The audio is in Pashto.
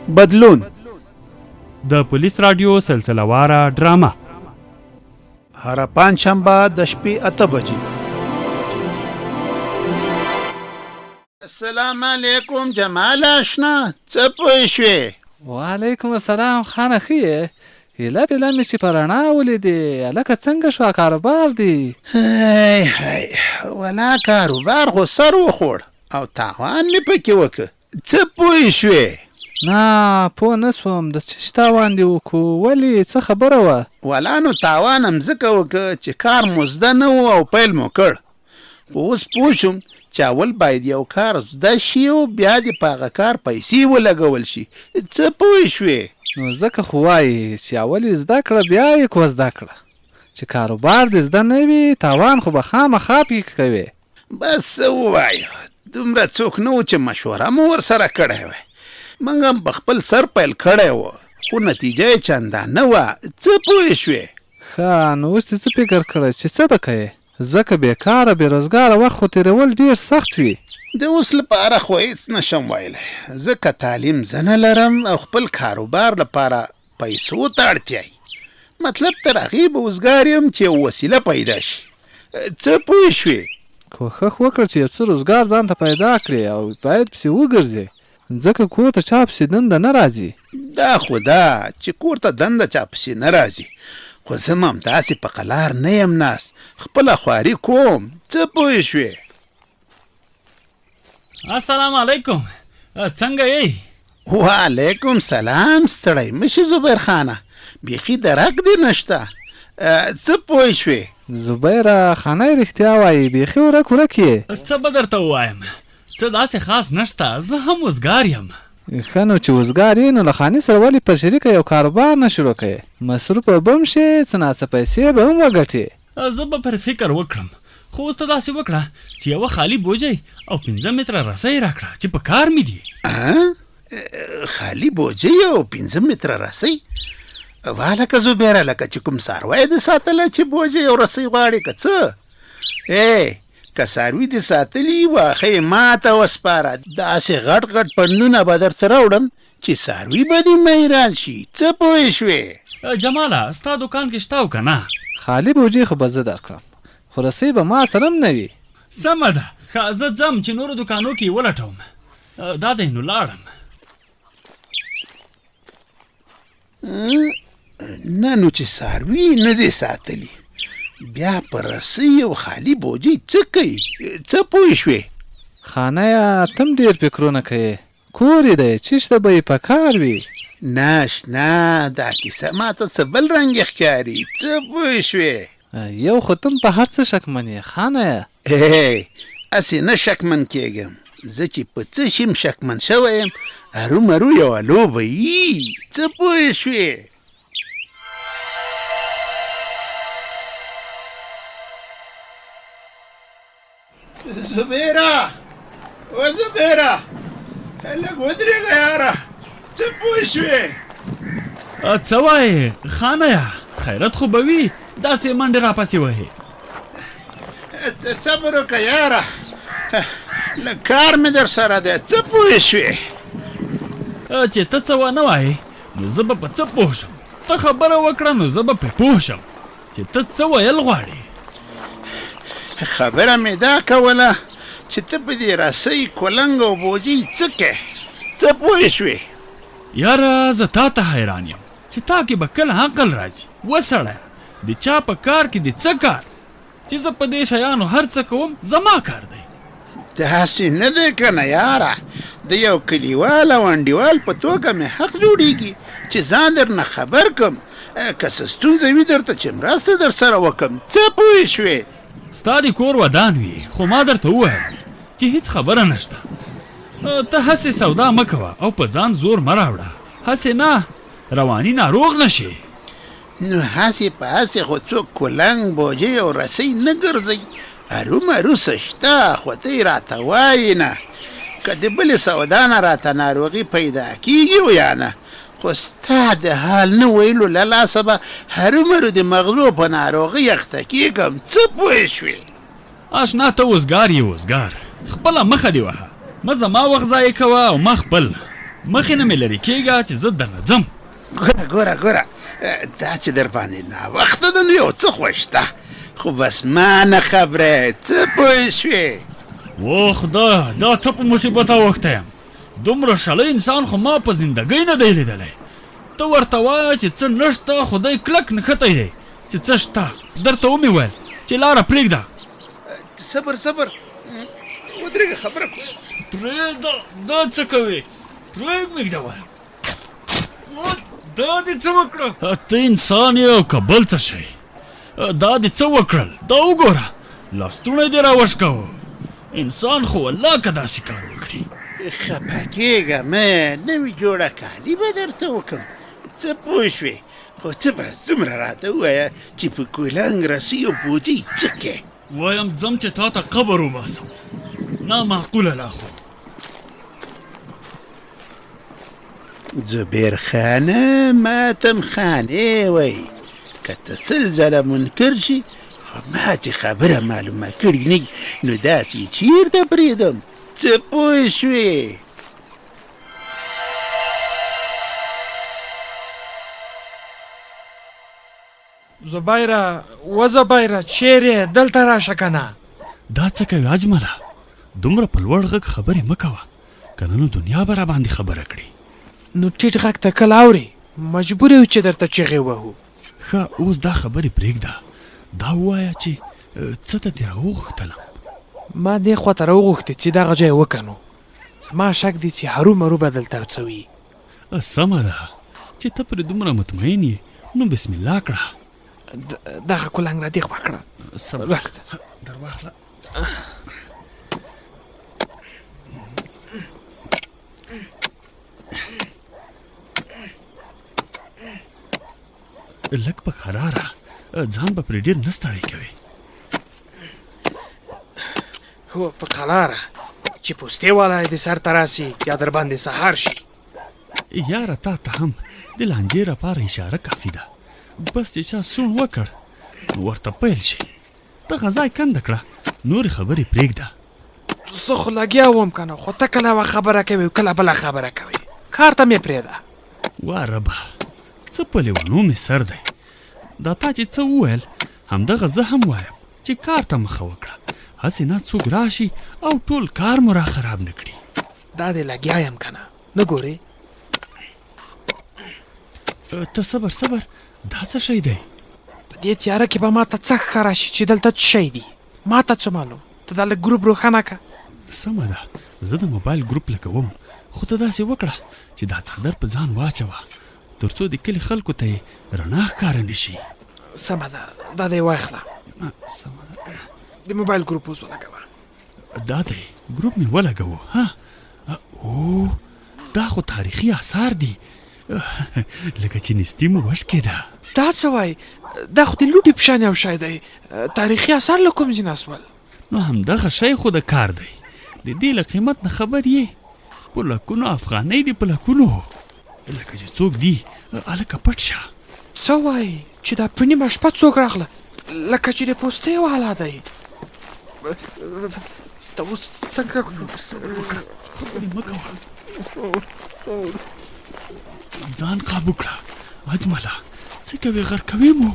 بدلون د پولیس رادیو سلسله واره ډرامه هر پنجشنبه د شپې 8 بجې. السلام علیکم جمال آشنا، څه پوه شوې؟ وعلیکم السلام خانه ښه یې؟ هیله بېله مې چې په رڼا ولیدې. هلکه څنګه شو کاروبار دی؟ هی ولا کاروبار خو سر وخوړ او تاوان مې پکې وکړ. څه پوه شوې؟ نه پوه نه سوم. د څه تاوان دې وکړو؟ ولې څه خبره وه؟ ولا نو تاوان هم ځکه وکړه چې کار مو زده نه و او پیل مو کړ، خو اوس پوه شوم چې اول باید یو کار زده شي او بیا دې په هغه کار پیسې ولګول شي. څه پوه شوې؟ نو ځکه خو وایي چې اول یې زده کړه بیا یې کو زده کړه. چې کاروبار دې زده نه وي تاوان خو به خامخا پکې کوې. بس څه ووایو، دومره څوک نه و چې مشوره مو ورسره کړی وی. موږ هم په خپل سر پیل کړی و، خو نتیجه یې چندانه وه. څه پوه شوې؟ ښه نو اوس دې څه فکر کړی چې څه به کوې؟ ځکه بېکاره بېروزګاره وخت خو تېرول ډېر سخت وي. د اوس لپاره خو هېڅ نشم ویلی، ځکه تعلیم زه نه لرم او خپل کاروبار لپاره پیسو ته اړتیا وي. مطلب تر هغې به اوزګار یم چې یو وسیله پیدا شي. څه پوه شوې؟ کوښښ وکړه چې یو څه روزګار ځان ته پیدا کړې او باید پسې وګرځې، ځکه کور ته چا پسې دنده نه راځي. دا خو ده چې کور ته دنده چا پسې نه راځي، خو زه هم همداسې په قلار نه یم ناست، خپله خواري کوم. څه پوه شوې؟ السلام علیکم، څنګه یې؟ وعلیکم سلام. ستړی مشي زبیر خانه، بیخي درک دې نشته. څه پوه شوې؟ زبیره خانه رښتیا وایي، بیخي ورک ورک یې. څه به درته ووایم، څه داسې خاص نشته، زه هم وزګار یم. ښه نو چې وزګار یې نو له خانې سره ولې په شریکه یو کاروبار نه شروع کوې؟ مصروفه به هم شې، څه ناڅه پیسې به هم وګټې. زه به پر فکر وکړم، خو اوس ته داسې وکړه چې یوه خالي بوجۍ او 5 متره رسۍ راکړه چې په کار مې دي. خالي بوجۍ او 5 متره رسۍ؟ والکه زبیره، لکه چې کوم څاروی دې ساتله چې بوجۍ او رسۍ غواړې که څه؟ که څاروي دې ساتلي واښه یې ما ته وسپاره، داسې غټ غټ پنډونه به درته راوړم چې څاروي به دې میران شي. څه پوه شوې؟ جماله ستا دوکان کې شته او که نه؟ خالي بوجۍ خو به زه درکړم، خو رسۍ به ما سره هم نه وي. سمه ده، ښه زه ځم چې نورو دوکانو کې یې ولټوم. دا دی نو لاړم. نه نو چې څاروي نه دې ساتلي، بیا په رسۍ او خالي بوجۍ څه کوي؟ څه پوه شوې؟ خانه تم ډېر فکرونه کوې، کور یې دی، چېشته به یې په کار وي. نه دا کیسه ما ته څه بل رنګ ښکاري. څه پوه شوې؟ یو خو تم په هر څه شکمن یې خانه. هسې نه شکمن کېږم، زه چې په څه شم شکمن شوی یم، ارومرو یوه لوبه یي. څه پوه شوې؟ زبیره و زبیره، لږ ودرېږه یاره. څه پوه شوې؟ څه وایې خانه؟ خیرت خو به وي، داسې منډې راپسې وهې. ته صبر وکړه یاره، لږ کار مې در سره دی. څه پوه شوې؟ چې ته څه ونه وایې نو زه به په څه پوه شم، ته خبره وکړه نو زه به پرې پوه شم چې ته څه ویل غواړې. خبره مې دا کوله چې ته په دې رسۍ کولنګ او بوجۍ څه کوې؟ څه پوه شوې؟ یاره زه تا ته حیران یم چې تا کې به کله عقل راځي. وسړیه د چا په کار کې د څه کار چې زه په دې شیانو هر څه کوم، زما کار دی. داسې نه دی که نه یاره، د یو کلیوال او انډیوال په توګه مې حق جوړیږي چې ځان در نه خبر کم، که څه ستونزه وي درته چې مرسته در سره وکم. څه پوه شوې؟ ستا د کور ودان وي، خو ما درته وویل چې هیڅ خبره نشته. ته هسې سودا مه کوه او په ځان زور مه راوړه، هسې نه رواني ناروغ نشي. نو هسې په هسې خو څوک کولنګ بوجۍ او رسۍ نه ګرځئ، ارومرو څه شته، خو ته یې راته وایې نه. که د بلې سودا نه راته ناروغي پیدا کېږي و یا نه، خو ستا د حال نه ویلو له لاسه به هرومرو د مغزو په ناروغۍ اخته کېږم. څه پوه شوې؟ آشنا ته وزګار یې وزګار، خپله مخه دې وهه، مه زما وخت ضایع کوه او ما خپل. مخې نه مې لرې کېږه چې زه درنه ځم. ګوره دا چې در باندې ناوخته ده نو یو څه خوښ ده، خو بس ما نه خبره څه پوه شوې. و خدا، دا څه په مصیبت اوښتی یم. دومره شلی انسان خو ما په زندګۍ نه دی لیدلی. ته ورته وایه چې څه نشته، خدای کلک نښتی دی چې څه شته. درته ومې ویل چې لاره پرېږده. صبر ودرېږه خبره کوو. پرېږده، دا څه کوې؟ پرېږده وایه. دا دې څه وکړه؟ ته انسان یې او که بل څه شی. دا دې څه وکړل؟ دا وګوره، لستوڼی دې راوشکاوه. انسان خو الله که داسې کار وکړي. خفه کېږه مه، نوي جوړه کالي به درته وکړم، څه پوه شوې. خو ته بس دومره راته ووایه چې په کولنګ رسۍ او بوجۍ څه کې. وایم ځم چې تا ته قبر وباسم. نامعقوله لا خو. زبیر خانه ماتم خانې وایي، که ته سل ځله منکر شي خو ما چې خبره معلومه کړې نه نو داسې چیرته پرېږدم، څه پوه شوې. زبیره و زبیره چیرې دلته راشه کنه. دا څه کوي اجمله؟ دومره په لوړ غږ خبرې مه کوه، که نه نو دنیا به را باندې خبره کړي. نو ټیټ غږ ته کله اورې؟ مجبور یو چې درته چغې وهو. ښه اوس دا خبرې پرېږده، دا ووایه چې څه ته دې راوغوښتلم. ما دې خواته راوغوښتې چې دغه ځای وکنو. زما شک دی چې هرومرو به دلته څه وي. سمه ده چې ته پرې دومره مطمئن یې، نو بسم الله کړه. دغه کولنګ را دې خوا کړه. سمه ده، در واخله. لږ په قراره، ځان به پرې ډېر نه ستړی کوي. هو په قلاره چې پوستې والا دې سر ته راسي یا در باندې سهار شي. یاره تا ته هم د لانجې لپاره اشاره کافي ده. بس چې چا سوڼ وکړ نو ورته پیل شي. دغه ځای کنده کړه، نورې خبرې پرېږده. زه خو لګیا وم کنه، خو ته کله خبره کوې کله بله خبره کوې. کار ته مې پرېږده. وا ربه، څه په لیونو مې سر دی. دا تا چې څه وویل همدغه زه هم وایم چې کار ته مخه وکړه. هسې نه څوک راشي او ټول کار مو را خراب نه کړي. دا دې لګیا یم کنه، نه ګورې؟ ته صبر، دا څه شی دی؟ په دې تیاره کې به ما ته څه ښکاره شي چې دلته څه شی دي؟ ما ته څه معلوم؟ ته دا لږ ګروپ روښانه که. سمه ده، زه د موبایل ګروپ لګوم، خو ته داسې وکړه چې دا څادر په ځان واچوه تر څو د کلي خلکو ته یې رڼا ښکاره نه شي. سمه ده، دا دی واخله. سمه ده، د موبایل ګروپ اوس ولګوه. دا دی ګروپ مې ولګوو. ها او دا خو تاریخي آثار دي، لکه چې نستي مو وشکېده. دا څه وایي؟ دا خو د لوټې په شان یو شی دی. تاریخي اثار له کوم ځای نسول؟ نو همدغه شی خو د کار دی. د دې له قیمت نه خبر یې؟ په لکونو افغانۍ دي، په لکونو. لکه چې څوک دي هلکه پټ شه. څه وایي چې دا په نیمه شپه څوک راغله؟ لکه چې د پوستې والا دی. ته اوس څنګه خبرې مه کوه، ځان قابو کړه. اجمله څه کوې؟ غر کوې مو؟